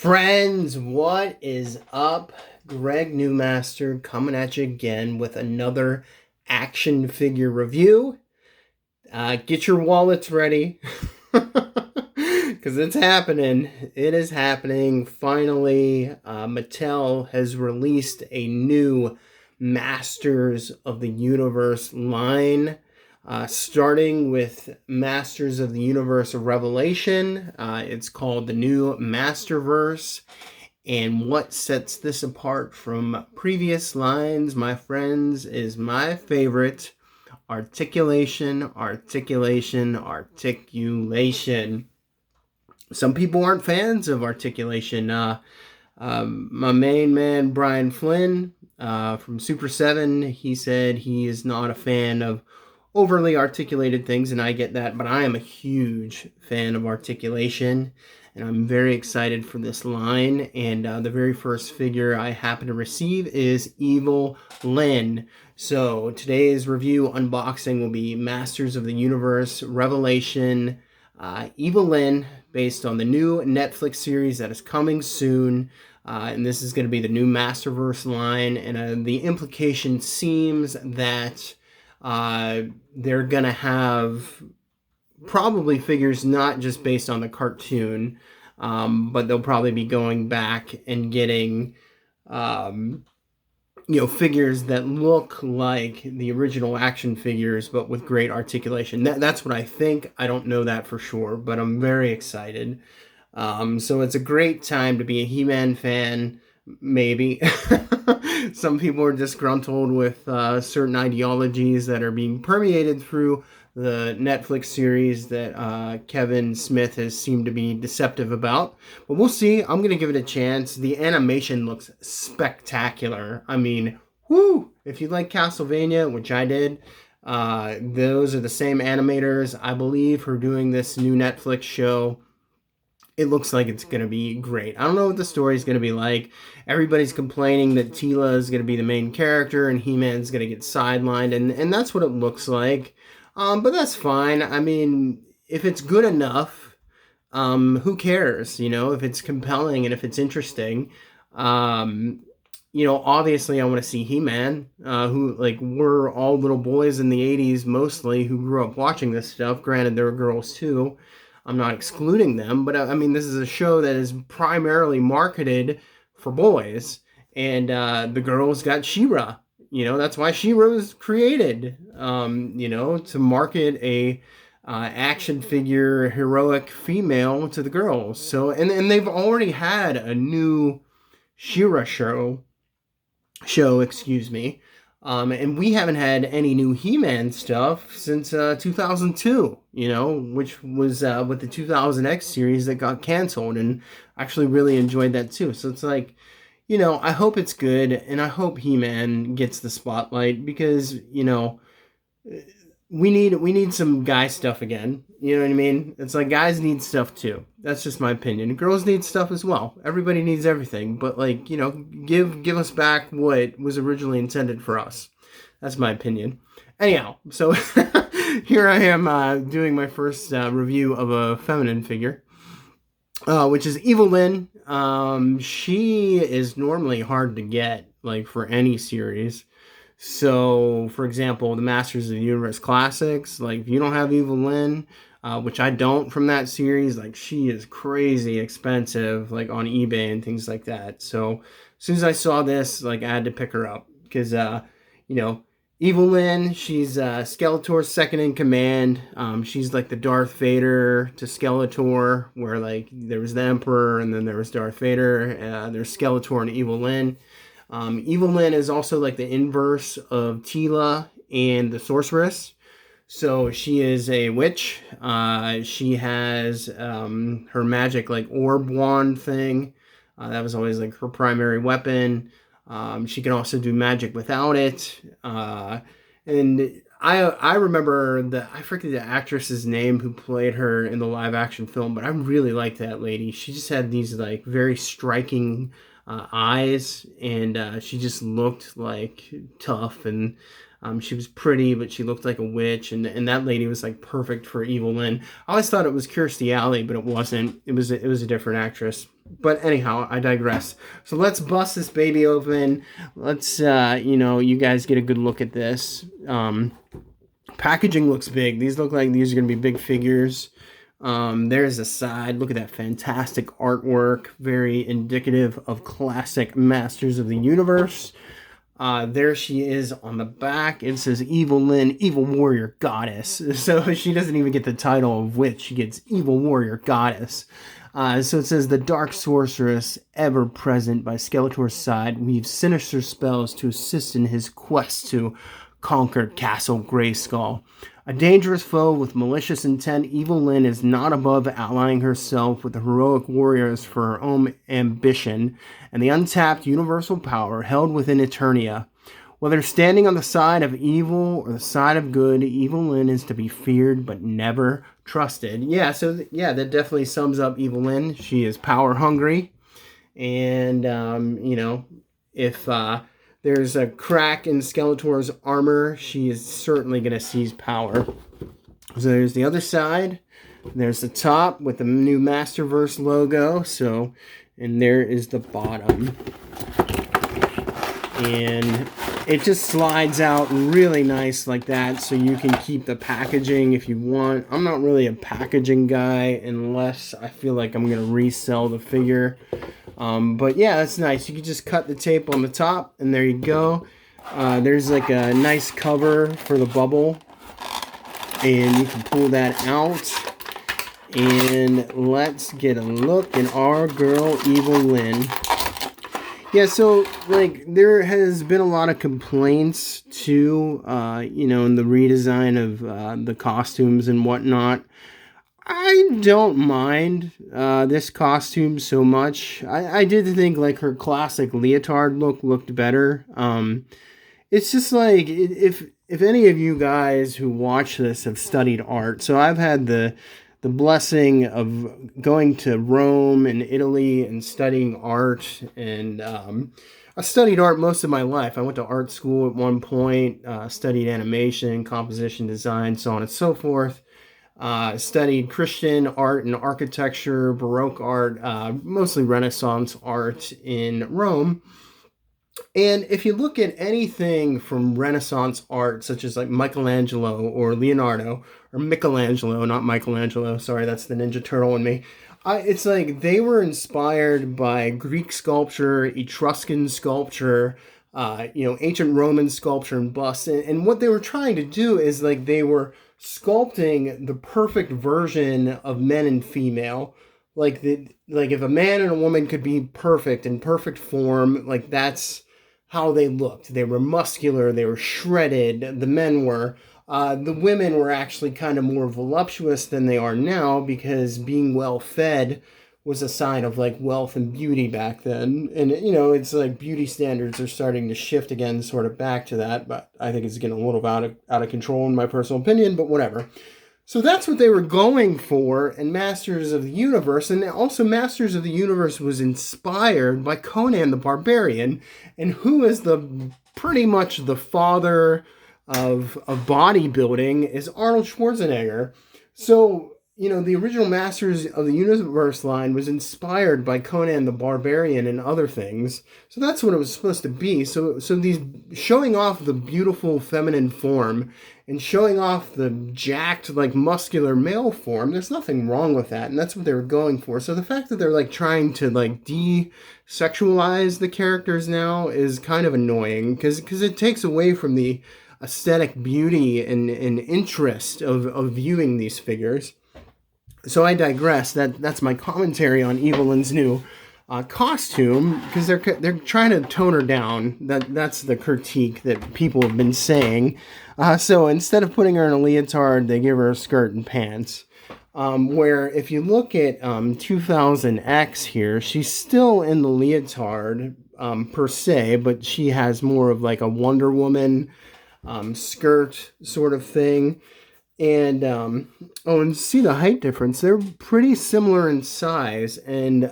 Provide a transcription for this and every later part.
Friends, what is up? Greg Newmaster coming at you again with another action figure review. Get your wallets ready because it's happening. It is happening. Finally, Mattel has released a new Masters of the Universe line. Starting with Masters of the Universe Revelation. It's called the new Masterverse. And what sets this apart from previous lines, my friends, is my favorite: articulation, articulation, articulation. Some people aren't fans of articulation. My main man, Brian Flynn, from Super 7, he said he is not a fan of overly articulated things, and I get that, but I am a huge fan of articulation, and I'm very excited for this line. And the very first figure I happen to receive is Evil Lyn. So today's review unboxing will be Masters of the Universe Revelation Evil Lyn, based on the new Netflix series that is coming soon. And this is going to be the new Masterverse line, and the implication seems that they're going to have probably figures not just based on the cartoon, but they'll probably be going back and getting, figures that look like the original action figures, but with great articulation. That's what I think. I don't know that for sure, but I'm very excited. So it's a great time to be a He-Man fan, maybe. Some people are disgruntled with certain ideologies that are being permeated through the Netflix series that Kevin Smith has seemed to be deceptive about. But we'll see. I'm going to give it a chance. The animation looks spectacular. I mean, whoo! If you like Castlevania, which I did, those are the same animators, I believe, who are doing this new Netflix show. It looks like it's going to be great. I don't know what the story is going to be like. Everybody's complaining that Teela is going to be the main character and He-Man's going to get sidelined, and that's what it looks like. But that's fine. I mean, if it's good enough, who cares? If it's compelling and if it's interesting. Obviously I want to see He-Man, who, we're all little boys in the 80s mostly who grew up watching this stuff. Granted, there were girls too. I'm not excluding them, but I mean, this is a show that is primarily marketed for boys, and the girls got She-Ra. That's why She-Ra was created, to market a action figure heroic female to the girls. So, and they've already had a new She-Ra show, excuse me. And we haven't had any new He-Man stuff since 2002, which was with the 2000X series that got canceled, and I actually really enjoyed that too. So it's like, I hope it's good, and I hope He-Man gets the spotlight, because, we need some guy stuff again. You know what I mean? It's like guys need stuff too. That's just my opinion. Girls need stuff as well. Everybody needs everything. But give us back what was originally intended for us. That's my opinion. Anyhow, so here I am doing my first review of a feminine figure, which is Evil Lyn. She is normally hard to get, for any series. So, for example, the Masters of the Universe Classics, if you don't have Evil Lyn, which I don't from that series, she is crazy expensive, on eBay and things like that. So, as soon as I saw this, I had to pick her up, because, Evil Lyn, she's Skeletor's second in command. She's like the Darth Vader to Skeletor, where, there was the Emperor, and then there was Darth Vader. There's Skeletor and Evil Lyn. Evil Lyn is also the inverse of Teela and the Sorceress. So she is a witch. She has her magic orb wand thing. That was always her primary weapon. She can also do magic without it. And I remember I forget the actress's name who played her in the live action film, but I really liked that lady. She just had these very striking eyes, and she just looked tough, and She was pretty, but she looked like a witch, and that lady was like perfect for Evil Lyn. I always thought it was Kirstie Alley, but it wasn't. It was a different actress. But anyhow, I digress. So let's bust this baby open. Let's you guys get a good look at this. Packaging looks big. These look like these are gonna be big figures. There's a side. Look at that fantastic artwork. Very indicative of classic Masters of the Universe. There she is on the back. It says Evil Lyn, Evil Warrior Goddess. So she doesn't even get the title of witch. She gets Evil Warrior Goddess. So it says the Dark Sorceress, ever present by Skeletor's side, weaves sinister spells to assist in his quest to conquer Castle Grayskull. A dangerous foe with malicious intent, Evil Lyn is not above allying herself with the heroic warriors for her own ambition and the untapped universal power held within Eternia. Whether standing on the side of evil or the side of good, Evil Lyn is to be feared but never trusted. Yeah, so that definitely sums up Evil Lyn. She is power hungry, and if there's a crack in Skeletor's armor, she is certainly going to seize power. So there's the other side. There's the top with the new Masterverse logo. So, and there is the bottom. And it just slides out really nice like that, so you can keep the packaging if you want. I'm not really a packaging guy unless I feel like I'm going to resell the figure. But yeah, that's nice. You can just cut the tape on the top, and there you go. There's like a nice cover for the bubble, and you can pull that out. And let's get a look at our girl Evil Lyn. Yeah, so like there has been a lot of complaints too, in the redesign of the costumes and whatnot. I don't mind this costume so much. I did think like her classic leotard look looked better. It's just like if any of you guys who watch this have studied art, so I've had the blessing of going to Rome and Italy and studying art, and I studied art most of my life. I went to art school at one point, studied animation, composition design, so on and so forth. Studied Christian art and architecture, Baroque art, mostly Renaissance art in Rome. And if you look at anything from Renaissance art, such as like Michelangelo or Leonardo, or Michelangelo, not Michelangelo, sorry, that's the Ninja Turtle in me. It's like they were inspired by Greek sculpture, Etruscan sculpture, ancient Roman sculpture and busts. And what they were trying to do is like they were sculpting the perfect version of men and female. Like if a man and a woman could be perfect in perfect form, like that's how they looked. They were muscular, they were shredded, the men were. The women were actually kind of more voluptuous than they are now, because being well fed was a sign of like wealth and beauty back then. And it's like beauty standards are starting to shift again, sort of back to that, but I think it's getting a little out of control in my personal opinion, but whatever. So that's what they were going for in Masters of the Universe. And also Masters of the Universe was inspired by Conan the Barbarian, and who is pretty much the father of bodybuilding is Arnold Schwarzenegger. So, the original Masters of the Universe line was inspired by Conan the Barbarian and other things. So that's what it was supposed to be. So these showing off the beautiful feminine form and showing off the jacked, like, muscular male form, there's nothing wrong with that. And that's what they were going for. So the fact that they're, like, trying to, like, de-sexualize the characters now is kind of annoying, because it takes away from the aesthetic beauty and interest of viewing these figures. So I digress. That's my commentary on Evil Lyn's new costume, because they're trying to tone her down. That's the critique that people have been saying. So instead of putting her in a leotard, they give her a skirt and pants. Where if you look at 2000X here, she's still in the leotard per se, but she has more of like a Wonder Woman skirt sort of thing. And and see the height difference. They're pretty similar in size, and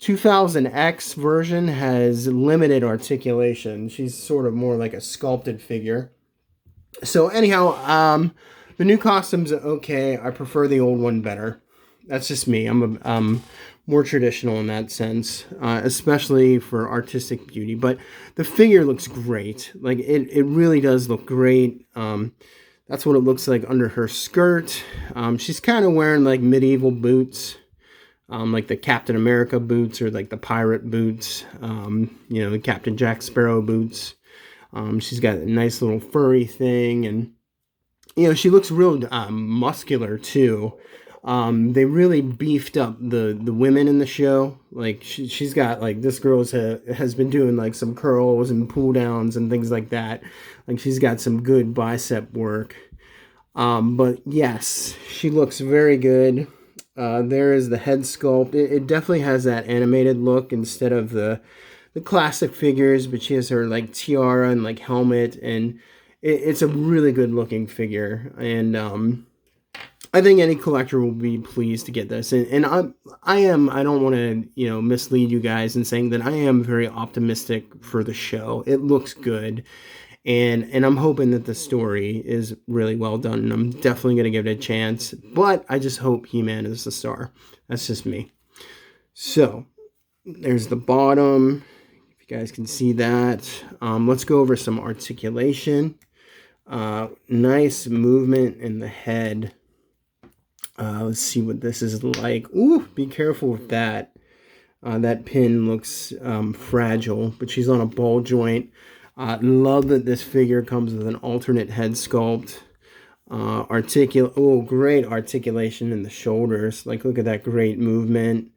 2000X version has limited articulation. She's sort of more like a sculpted figure. So anyhow, the new costume's okay. I prefer the old one better. That's just me. I'm more traditional in that sense, especially for artistic beauty. But the figure looks great. Like it really does look great. That's what it looks like under her skirt. She's kind of wearing like medieval boots, like the Captain America boots or like the pirate boots. The Captain Jack Sparrow boots. She's got a nice little furry thing, and she looks real muscular too. They really beefed up the women in the show. Like she's got like this girl's has been doing like some curls and pull downs and things like that. Like she's got some good bicep work. But yes, she looks very good. There is the head sculpt. It definitely has that animated look instead of the classic figures, but she has her like tiara and like helmet, and it's a really good looking figure. And I think any collector will be pleased to get this. And I don't want to mislead you guys in saying that I am very optimistic for the show. It looks good. And I'm hoping that the story is really well done, and I'm definitely going to give it a chance. But I just hope He-Man is the star. That's just me. So there's the bottom. If you guys can see that. Let's go over some articulation. Nice movement in the head. Let's see what this is like. Ooh, be careful with that. That pin looks fragile, but she's on a ball joint. Love that this figure comes with an alternate head sculpt. Great articulation in the shoulders. Like, look at that great movement.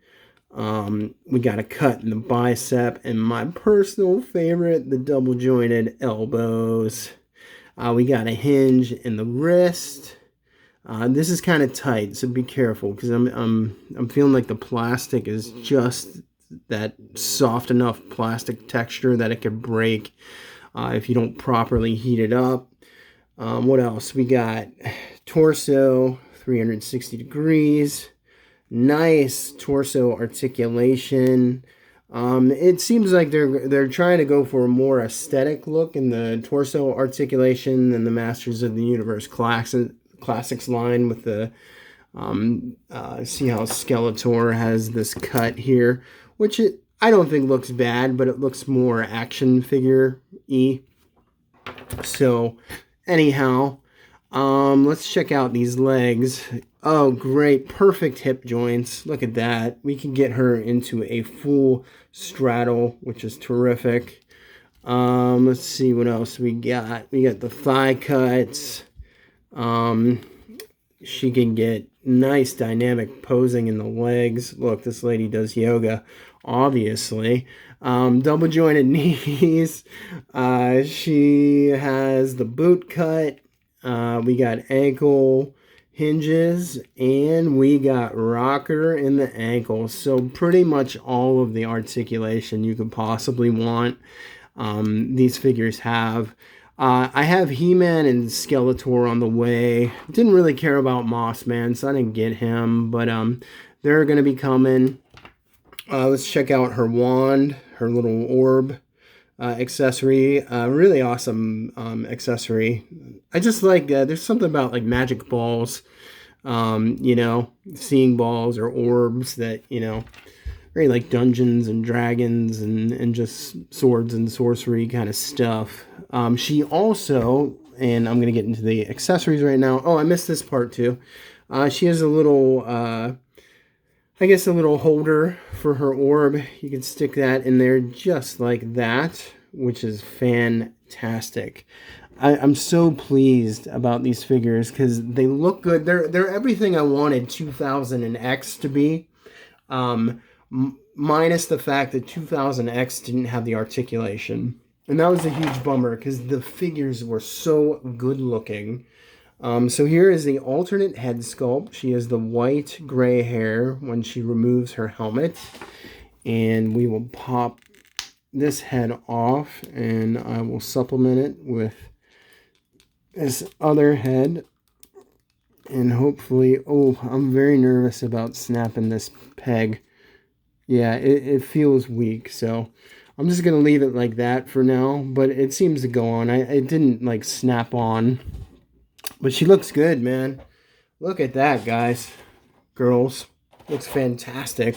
We got a cut in the bicep, and my personal favorite, the double jointed elbows. We got a hinge in the wrist. This is kind of tight, so be careful, because I'm feeling like the plastic is just that soft enough plastic texture that it could break if you don't properly heat it up. What else? We got torso, 360 degrees. Nice torso articulation. It seems like they're trying to go for a more aesthetic look in the torso articulation than the Masters of the Universe Classics line with the see how Skeletor has this cut here, which I don't think looks bad, but it looks more action figure-y. So anyhow, let's check out these legs. Oh, great. Perfect hip joints. Look at that. We can get her into a full straddle, which is terrific. Let's see what else we got. We got the thigh cuts. She can get nice dynamic posing in the legs. Look, this lady does yoga, obviously. Double jointed knees. She has the boot cut. We got ankle hinges, and we got rocker in the ankle. So pretty much all of the articulation you could possibly want, these figures have. I have He-Man and Skeletor on the way. Didn't really care about Moss Man, so I didn't get him, but they're going to be coming. Let's check out her wand, her little orb accessory. Really awesome accessory. I just like, there's something about like magic balls, seeing balls or orbs that, very like Dungeons and Dragons and just swords and sorcery kind of stuff. She also, and I'm going to get into the accessories right now. Oh, I missed this part too. She has a little, a little holder for her orb. You can stick that in there just like that, which is fantastic. I'm so pleased about these figures because they look good. They're everything I wanted 2000X to be. Minus the fact that 2000X didn't have the articulation. And that was a huge bummer because the figures were so good looking. So here is the alternate head sculpt. She has the white gray hair when she removes her helmet. And we will pop this head off, and I will supplement it with this other head. And hopefully, I'm very nervous about snapping this peg. Yeah, it feels weak, so I'm just going to leave it like that for now, but it seems to go on. It didn't like snap on, but she looks good, man. Look at that, guys, girls. Looks fantastic.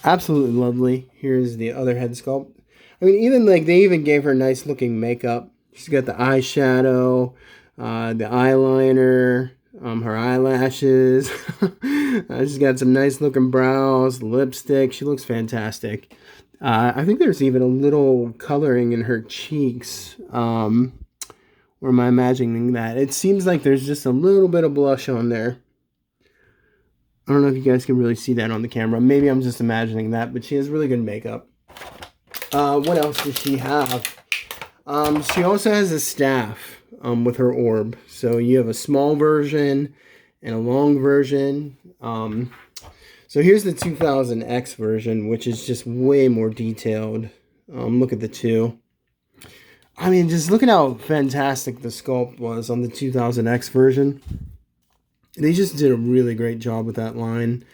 Absolutely lovely. Here's the other head sculpt. I mean, even like they even gave her nice looking makeup. She's got the eyeshadow, the eyeliner, her eyelashes. She's got some nice looking brows, lipstick. She looks fantastic. I think there's even a little coloring in her cheeks. Or am I imagining that? It seems like there's just a little bit of blush on there. I don't know if you guys can really see that on the camera. Maybe I'm just imagining that, but she has really good makeup. What else does she have? She also has a staff with her orb. So you have a small version and a long version. So here's the 2000X version, which is just way more detailed. Look at the two. I mean, just look at how fantastic the sculpt was on the 2000X version. They just did a really great job with that line.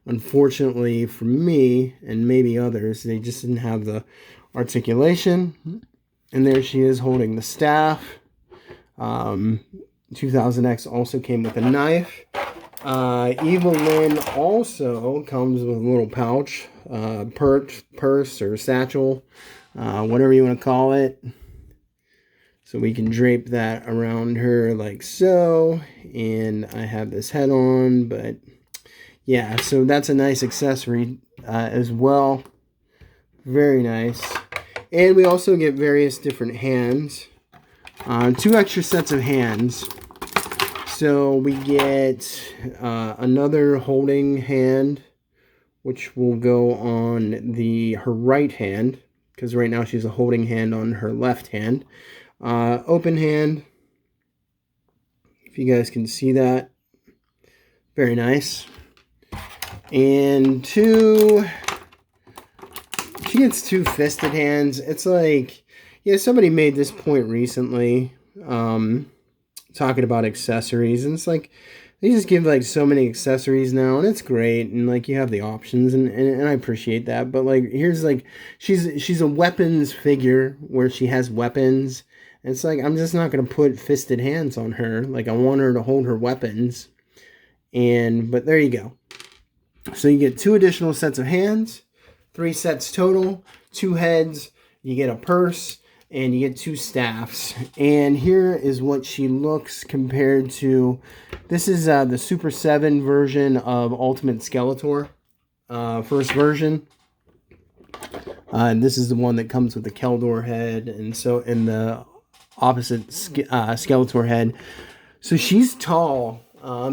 Unfortunately for me, and maybe others, they just didn't have the articulation. And there she is holding the staff. 2000X also came with a knife. Evil Lyn also comes with a little pouch, purse or satchel, whatever you want to call it. So we can drape that around her like so. And I have this head on, but yeah, so that's a nice accessory as well. Very nice. And we also get various different hands. 2 extra sets of hands. So we get another holding hand, which will go on her right hand, because right now she's a holding hand on her left hand. Open hand, if you guys can see that. Very nice. And she gets 2 fisted hands. It's like, yeah, somebody made this point recently, talking about accessories, and it's like, they just give like so many accessories now, and it's great, and like you have the options, and I appreciate that. But like, here's like, she's a weapons figure where she has weapons. And it's like, I'm just not going to put fisted hands on her. Like, I want her to hold her weapons. But there you go. So you get 2 additional sets of hands, 3 sets total, 2 heads, you get a purse, and you get 2 staffs. And here is what she looks compared to, this is the Super 7 version of Ultimate Skeletor, first version. This is the one that comes with the Keldor head, and the opposite Skeletor head. So she's tall.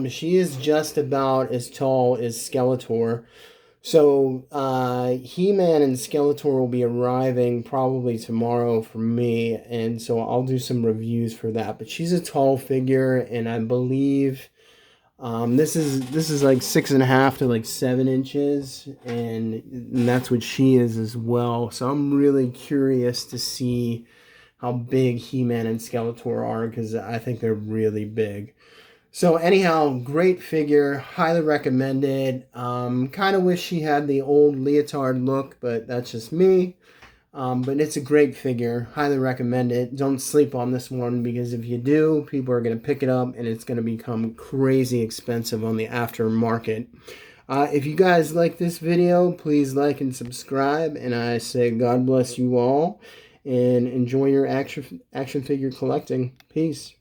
She is just about as tall as Skeletor. So He-Man and Skeletor will be arriving probably tomorrow for me, and so I'll do some reviews for that. But she's a tall figure, and I believe this is like 6.5 to like 7 inches, and that's what she is as well. So I'm really curious to see how big He-Man and Skeletor are, because I think they're really big. So anyhow, great figure, highly recommended. Kind of wish she had the old leotard look, but that's just me. But it's a great figure, highly recommend it. Don't sleep on this one, because if you do, people are going to pick it up, and it's going to become crazy expensive on the aftermarket. If you guys like this video, please like and subscribe, and I say God bless you all. And enjoy your action figure collecting. Peace.